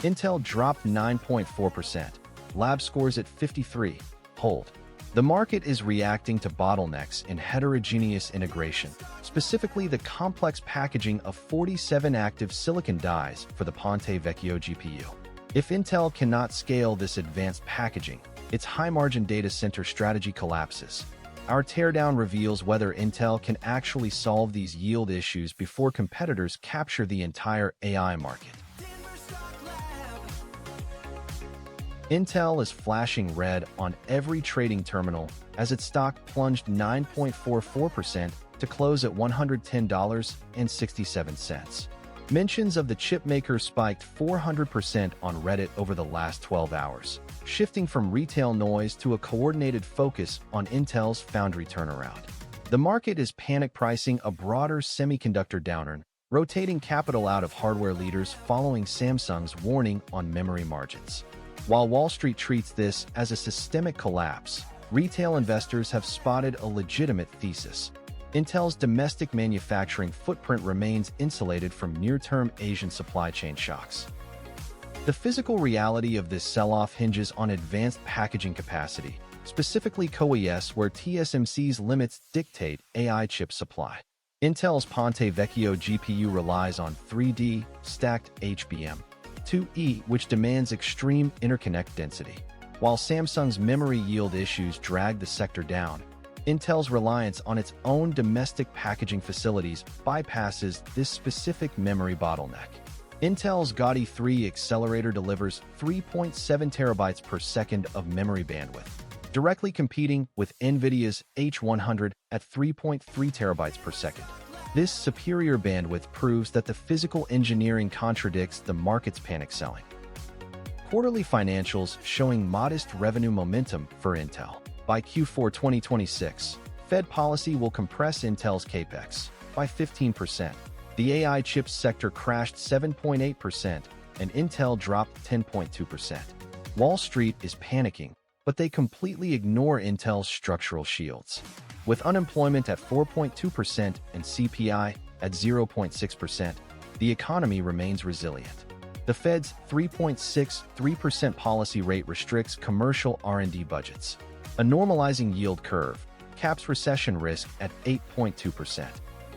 Intel dropped 9.4%. Lab scores at 53. Hold. The market is reacting to bottlenecks in heterogeneous integration, specifically the complex packaging of 47 active silicon dies for the Ponte Vecchio GPU. If Intel cannot scale this advanced packaging, its high-margin data center strategy collapses. Our teardown reveals whether Intel can actually solve these yield issues before competitors capture the entire AI market. Intel is flashing red on every trading terminal as its stock plunged 9.44% to close at $110.67. Mentions of the chipmaker spiked 400% on Reddit over the last 12 hours, shifting from retail noise to a coordinated focus on Intel's foundry turnaround. The market is panic pricing a broader semiconductor downturn, rotating capital out of hardware leaders following Samsung's warning on memory margins. While Wall Street treats this as a systemic collapse, retail investors have spotted a legitimate thesis. Intel's domestic manufacturing footprint remains insulated from near-term Asian supply chain shocks. The physical reality of this sell-off hinges on advanced packaging capacity, specifically CoWoS, where TSMC's limits dictate AI chip supply. Intel's Ponte Vecchio GPU relies on 3D stacked HBM2E, which demands extreme interconnect density. While Samsung's memory yield issues drag the sector down, Intel's reliance on its own domestic packaging facilities bypasses this specific memory bottleneck. Intel's Gaudi 3 accelerator delivers 3.7 terabytes per second of memory bandwidth, directly competing with NVIDIA's H100 at 3.3 terabytes per second. This superior bandwidth proves that the physical engineering contradicts the market's panic selling. Quarterly financials showing modest revenue momentum for Intel. By Q4 2026, Fed policy will compress Intel's Capex by 15%. The AI chips sector crashed 7.8% and Intel dropped 10.2%. Wall Street is panicking, but they completely ignore Intel's structural shields. With unemployment at 4.2% and CPI at 0.6%, the economy remains resilient. The Fed's 3.63% policy rate restricts commercial R&D budgets. A normalizing yield curve caps recession risk at 8.2%.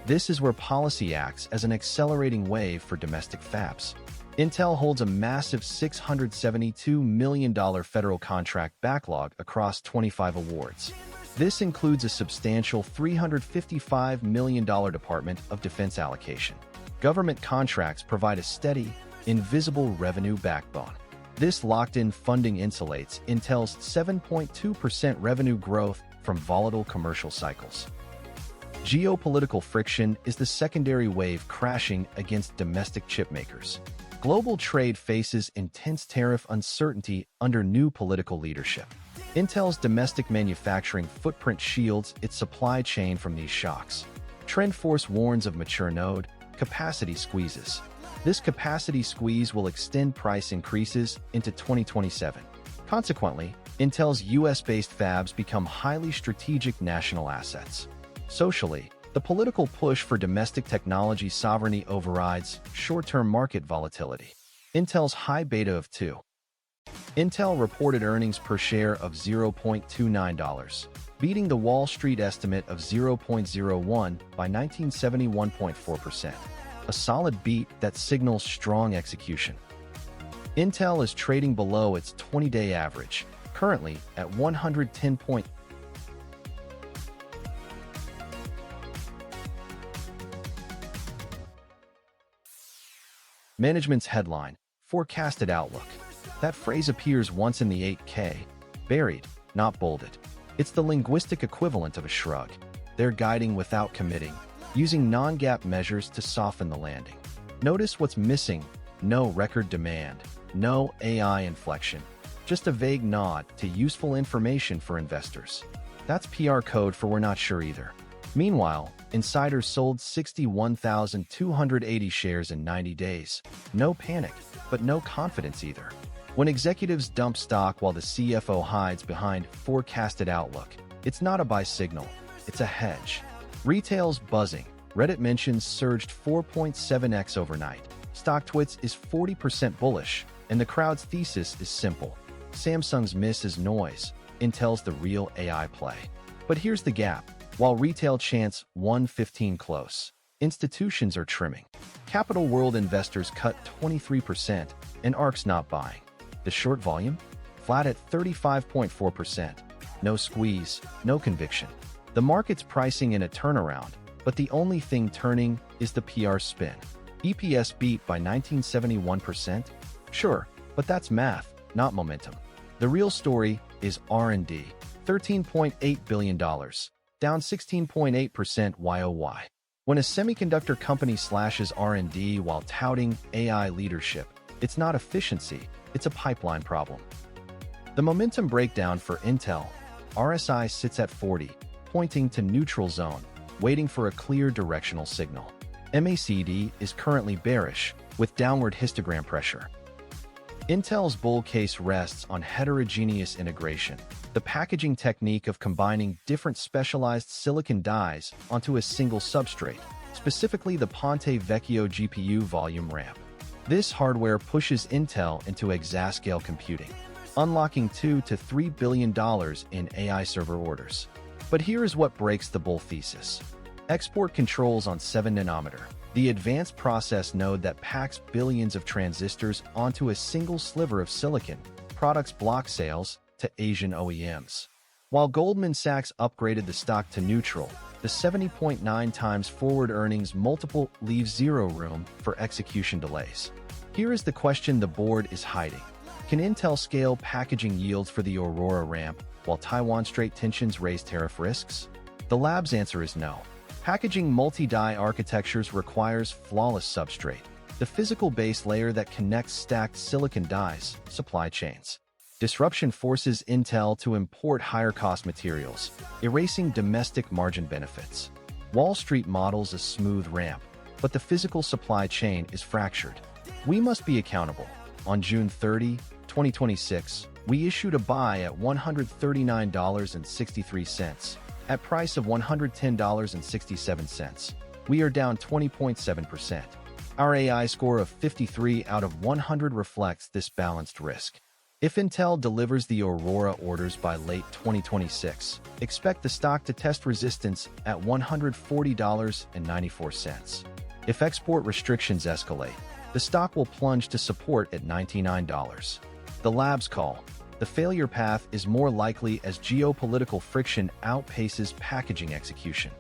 This is where policy acts as an accelerating wave for domestic fabs. Intel holds a massive $672 million federal contract backlog across 25 awards. This includes a substantial $355 million Department of Defense allocation. Government contracts provide a steady, invisible revenue backbone. This locked-in funding insulates Intel's 7.2% revenue growth from volatile commercial cycles. Geopolitical friction is the secondary wave crashing against domestic chip makers. Global trade faces intense tariff uncertainty under new political leadership. Intel's domestic manufacturing footprint shields its supply chain from these shocks. TrendForce warns of mature node capacity squeezes. This capacity squeeze will extend price increases into 2027. Consequently, Intel's US-based fabs become highly strategic national assets. Socially, the political push for domestic technology sovereignty overrides short-term market volatility. Intel's high beta of 2. Intel reported earnings per share of $0.29, beating the Wall Street estimate of $0.01 by 1971.4%. A solid beat that signals strong execution. Intel is trading below its 20-day average, currently at 110. Management's headline, forecasted outlook. That phrase appears once in the 8K, buried, not bolded. It's the linguistic equivalent of a shrug. They're guiding without committing, using non-GAAP measures to soften the landing. Notice what's missing: no record demand, no AI inflection, just a vague nod to useful information for investors. That's PR code for we're not sure either. Meanwhile, insiders sold 61,280 shares in 90 days. No panic, but no confidence either. When executives dump stock while the CFO hides behind forecasted outlook, it's not a buy signal, it's a hedge. Retail's buzzing. Reddit mentions surged 4.7x overnight. StockTwits is 40% bullish. And the crowd's thesis is simple. Samsung's miss is noise, Intel's the real AI play. But here's the gap. While retail chants 115 close, institutions are trimming. Capital World investors cut 23%, and ARK's not buying. The short volume? Flat at 35.4%. No squeeze, no conviction. The market's pricing in a turnaround, but the only thing turning is the PR spin. EPS beat by 1971%? Sure, but that's math, not momentum. The real story is R&D, $13.8 billion, down 16.8% YOY. When a semiconductor company slashes R&D while touting AI leadership, it's not efficiency, it's a pipeline problem. The momentum breakdown for Intel, RSI sits at 40, pointing to neutral zone, waiting for a clear directional signal. MACD is currently bearish, with downward histogram pressure. Intel's bull case rests on heterogeneous integration, the packaging technique of combining different specialized silicon dies onto a single substrate, specifically the Ponte Vecchio GPU volume ramp. This hardware pushes Intel into exascale computing, unlocking $2 to $3 billion in AI server orders. But here is what breaks the bull thesis. Export controls on 7nm, the advanced process node that packs billions of transistors onto a single sliver of silicon, products block sales to Asian OEMs. While Goldman Sachs upgraded the stock to neutral, the 70.9 times forward earnings multiple leaves zero room for execution delays. Here is the question the board is hiding. Can Intel scale packaging yields for the Aurora ramp while Taiwan Strait tensions raise tariff risks? The lab's answer is no. Packaging multi-die architectures requires flawless substrate, the physical base layer that connects stacked silicon dies, supply chains. Disruption forces Intel to import higher-cost materials, erasing domestic margin benefits. Wall Street models a smooth ramp, but the physical supply chain is fractured. We must be accountable. On June 30, 2026, we issued a buy at $139.63. At price of $110.67. We are down 20.7%. Our AI score of 53 out of 100 reflects this balanced risk. If Intel delivers the Aurora orders by late 2026, expect the stock to test resistance at $140.94. If export restrictions escalate, the stock will plunge to support at $99. The lab's call. The failure path is more likely as geopolitical friction outpaces packaging execution.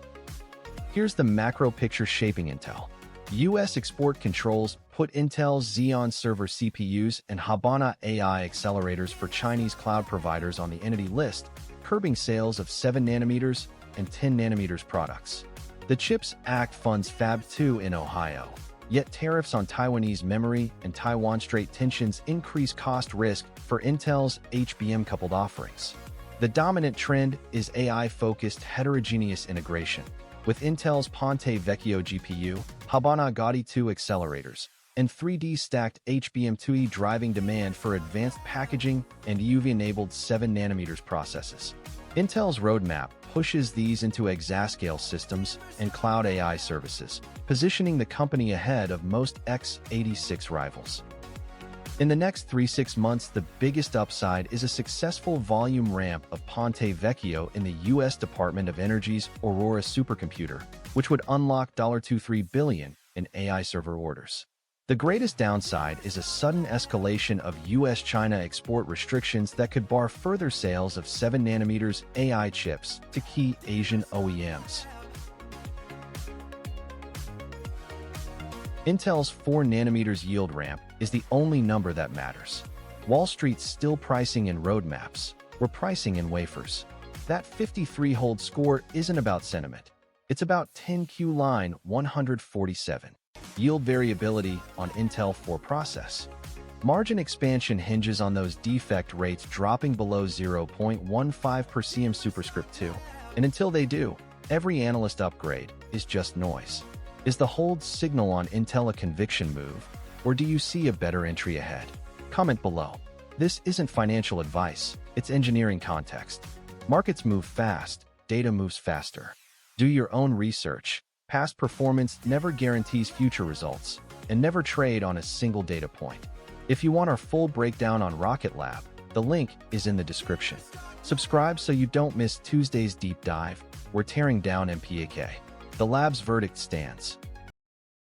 Here's the macro picture shaping Intel. U.S. export controls put Intel's Xeon server CPUs and Habana AI accelerators for Chinese cloud providers on the Entity List, curbing sales of 7nm and 10nm products. The CHIPS Act funds Fab 2 in Ohio. Yet tariffs on Taiwanese memory and Taiwan Strait tensions increase cost risk for Intel's HBM-coupled offerings. The dominant trend is AI-focused heterogeneous integration, with Intel's Ponte Vecchio GPU, Habana Gaudi 2 accelerators, and 3D-stacked HBM2E driving demand for advanced packaging and UV-enabled 7nm processes. Intel's roadmap pushes these into exascale systems and cloud AI services, positioning the company ahead of most x86 rivals. In the next 3-6 months, the biggest upside is a successful volume ramp of Ponte Vecchio in the U.S. Department of Energy's Aurora supercomputer, which would unlock $23 billion in AI server orders. The greatest downside is a sudden escalation of U.S.-China export restrictions that could bar further sales of 7nm AI chips to key Asian OEMs. Intel's 4nm yield ramp is the only number that matters. Wall Street's still pricing in roadmaps. We're pricing in wafers. That 53-hold score isn't about sentiment. It's about 10Q line 147. Yield variability on Intel 4 process. Margin expansion hinges on those defect rates dropping below 0.15 per cm superscript 2. And until they do, every analyst upgrade is just noise. Is the hold signal on Intel a conviction move, or do you see a better entry ahead? Comment below. This isn't financial advice, it's engineering context. Markets move fast, data moves faster. Do your own research. Past performance never guarantees future results, and never trade on a single data point. If you want our full breakdown on Rocket Lab, the link is in the description. Subscribe so you don't miss Tuesday's deep dive. We're tearing down MPAK. The lab's verdict stands.